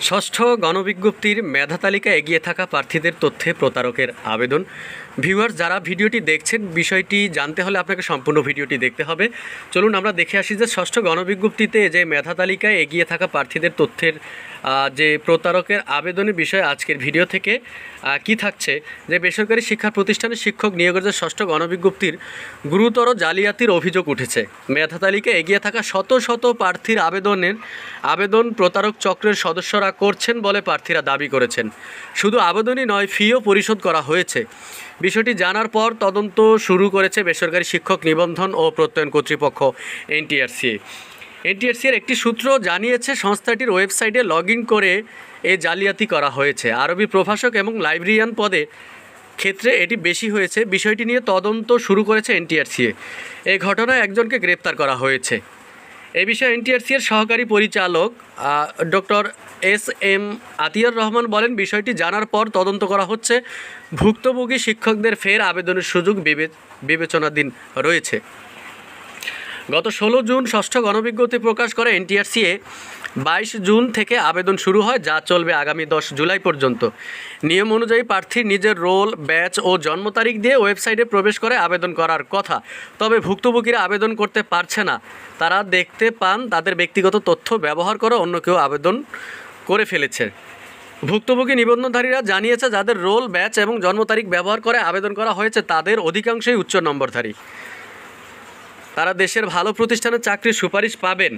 ষষ্ঠ গণবিজ্ঞপ্তির মেধা তালিকা এগিয়ে থাকা প্রার্থীদের তথ্যে প্রতারকের আবেদন। ভিউয়ার্স, যারা ভিডিওটি দেখছেন, বিষয়টি জানতে হলে আপনাকে সম্পূর্ণ ভিডিওটি দেখতে হবে। চলুন আমরা দেখে আসি যে ষষ্ঠ গণবিজ্ঞপ্তিতে যে মেধা তালিকায় এগিয়ে থাকা প্রার্থীদের তথ্যের যে প্রতারকের আবেদনের বিষয়ে আজকের ভিডিও থেকে কি থাকছে। যে বেসরকারি শিক্ষা প্রতিষ্ঠানে শিক্ষক নিয়োগের যে ষষ্ঠ গণবিজ্ঞপ্তির গুরুতর জালিয়াতির অভিযোগ উঠেছে। মেধা তালিকায় এগিয়ে থাকা শত শত প্রার্থীর আবেদন প্রতারক চক্রের সদস্যরা করছেন বলে প্রার্থীরা দাবি করেছেন। শুধু আবেদনই নয়, ফিও পরিশোধ করা হয়েছে। বিষয়টি জানার পর তদন্ত শুরু করেছে বেসরকারি শিক্ষক নিবন্ধন ও প্রত্যয়ন কর্তৃপক্ষ এনটিআরসির একটি সূত্র জানিয়েছে, সংস্থাটির ওয়েবসাইটে লগ ইন করে এই জালিয়াতি করা হয়েছে। আরবি প্রভাষক এবং লাইব্রেরিয়ান পদে ক্ষেত্রে এটি বেশি হয়েছে। বিষয়টি নিয়ে তদন্ত শুরু করেছে এনটিআরসিএ। এই ঘটনায় একজনকে গ্রেপ্তার করা হয়েছে। এ বিষয়ে এনটিআরসির সহকারী পরিচালক ডক্টর এস.এম. আতিয়ার রহমান বলেন, বিষয়টি জানার পর তদন্ত করা হচ্ছে। ভুক্তভোগী শিক্ষকদের ফের আবেদনের সুযোগ বিবেচনাধীন রয়েছে। গত 16 জুন ষষ্ঠ গণবিজ্ঞপ্তি প্রকাশ করে এনটিআরসিএ। 22 জুন থেকে আবেদন শুরু হয়, যা চলবে আগামী 10 জুলাই পর্যন্ত। নিয়ম অনুযায়ী প্রার্থী নিজের রোল, ব্যাচ ও জন্ম তারিখ দিয়ে ওয়েবসাইটে প্রবেশ করে আবেদন করার কথা। তবে ভুক্তভোগীরা আবেদন করতে পারছে না। তারা দেখতে পান তাদের ব্যক্তিগত তথ্য ব্যবহার করে অন্য কেউ আবেদন করে ফেলেছে। ভুক্তভোগী নিবন্ধনধারীরা জানিয়েছে, যাদের রোল, ব্যাচ এবং জন্ম তারিখ ব্যবহার করে আবেদন করা হয়েছে তাদের অধিকাংশই উচ্চ নম্বরধারী। তারা দেশের ভালো প্রতিষ্ঠানে চাকরির সুপারিশ পাবেন।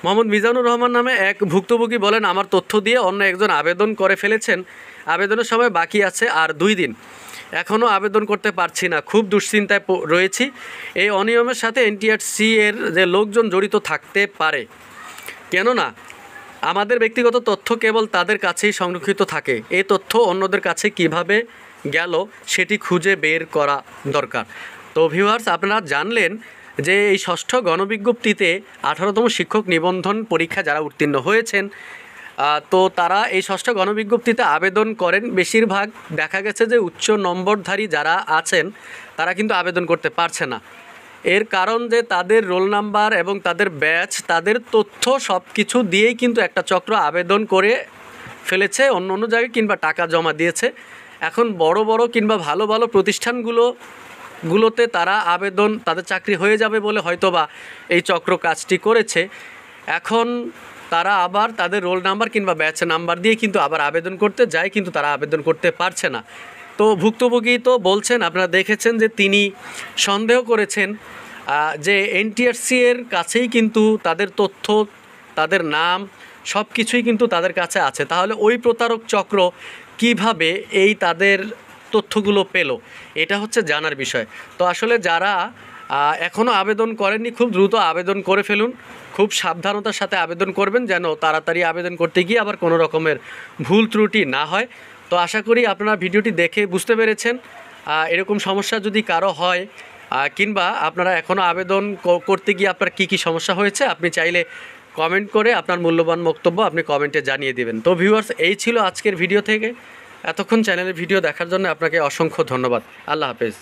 মোহাম্মদ মিজানুর রহমান নামে এক ভুক্তভোগী বলেন, আমার তথ্য দিয়ে অন্য একজন আবেদন করে ফেলেছেন। আবেদনের সময় বাকি আছে আর 2 দিন। এখনও আবেদন করতে পারছি না, খুব দুশ্চিন্তায় রয়েছি। এই অনিয়মের সাথে এনটিআরসি এর যে লোকজন জড়িত থাকতে পারে, কেননা আমাদের ব্যক্তিগত তথ্য কেবল তাদের কাছেই সংরক্ষিত থাকে। এই তথ্য অন্যদের কাছে কিভাবে গেল সেটি খুঁজে বের করা দরকার। তো ভিউয়ার্স, আপনারা জানলেন যে এই ষষ্ঠ গণবিজ্ঞপ্তিতে 18তম শিক্ষক নিবন্ধন পরীক্ষা যারা উত্তীর্ণ হয়েছেন, তো তারা এই ষষ্ঠ গণবিজ্ঞপ্তিতে আবেদন করেন। বেশিরভাগ দেখা গেছে যে উচ্চ নম্বরধারী যারা আছেন তারা কিন্তু আবেদন করতে পারছে না। এর কারণ যে তাদের রোল নাম্বার এবং তাদের ব্যাচ, তাদের তথ্য সব কিছু দিয়েই কিন্তু একটা চক্র আবেদন করে ফেলেছে অন্য অন্য জায়গায়, কিংবা টাকা জমা দিয়েছে। এখন বড় বড় কিংবা ভালো ভালো প্রতিষ্ঠানগুলোতে তারা আবেদন, তাদের চাকরি হয়ে যাবে বলে হয়তোবা এই চক্র কাজটি করেছে। এখন তারা আবার তাদের রোল নাম্বার কিংবা ব্যাচ নাম্বার দিয়ে কিন্তু আবার আবেদন করতে যায়, কিন্তু তারা আবেদন করতে পারছে না। তো ভুক্তভোগী তো বলছেন, আপনারা দেখেছেন যে তিনি সন্দেহ করেছেন যে এনটিআরসি এর কাছেই কিন্তু তাদের তথ্য, তাদের নাম সব কিছুই কিন্তু তাদের কাছে আছে। তাহলে ওই প্রতারক চক্র কিভাবে এই তাদের তথ্যগুলো পেল, এটা হচ্ছে জানার বিষয়। তো আসলে যারা এখনও আবেদন করেননি, খুব দ্রুত আবেদন করে ফেলুন। খুব সাবধানতার সাথে আবেদন করবেন, যেন তাড়াতাড়ি আবেদন করতে গিয়ে আবার কোনো রকমের ভুল ত্রুটি না হয়। তো আশা করি আপনারা ভিডিওটি দেখে বুঝতে পেরেছেন। এরকম সমস্যা যদি কারো হয়, কিংবা আপনারা এখনও আবেদন করতে গিয়ে আপনার কী সমস্যা হয়েছে, আপনি চাইলে কমেন্ট করে আপনার মূল্যবান বক্তব্য আপনি কমেন্টে জানিয়ে দেবেন। তো ভিউয়ার্স, এই ছিল আজকের ভিডিও থেকে। এতক্ষণ চ্যানেলের ভিডিও দেখার জন্য আপনাকে অসংখ্য ধন্যবাদ। আল্লাহ হাফেজ।